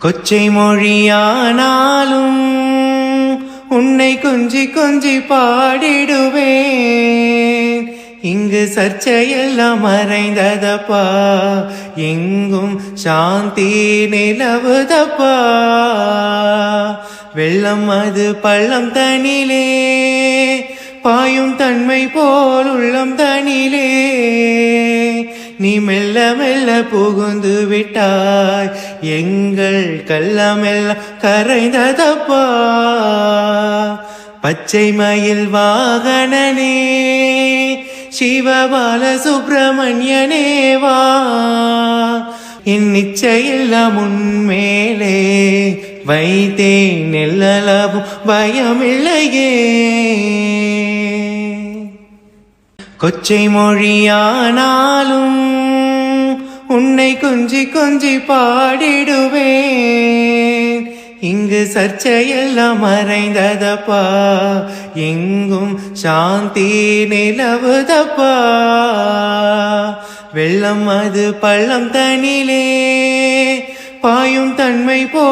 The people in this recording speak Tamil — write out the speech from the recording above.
கொச்சை மொழியானாலும் உன்னை கொஞ்சி கொஞ்சி பாடிடுவேன். இங்கு சர்ச்சையெல்லாம் மறைந்ததப்பா, எங்கும் சாந்தி நிலவுதப்பா. வெள்ளம் அது பள்ளம் தனிலே பாயும் தன்மை போல் உள்ளம் தனிலே நீ மெல்ல மெல்ல புகுந்து விட்டாய். எங்கள் கள்ளமெல்லாம் கரைந்ததப்பா. பச்சை மயில் வாகனனே சிவபால சுப்பிரமணியனேவா, என் நிச்சயெல்லாம் உன்மேலே வைத்தேன், நெல்லளவும் பயமில்லையே. கொச்சை மொழியானாலும் உன்னை கொஞ்சி கொஞ்சி பாடிடுவேன். இங்கு சர்ச்சையெல்லாம் மறைந்ததப்பா, எங்கும் சாந்தி நிலவுதப்பா. வெள்ளம் அது பள்ளம் தனிலே பாயும் தன்மை போ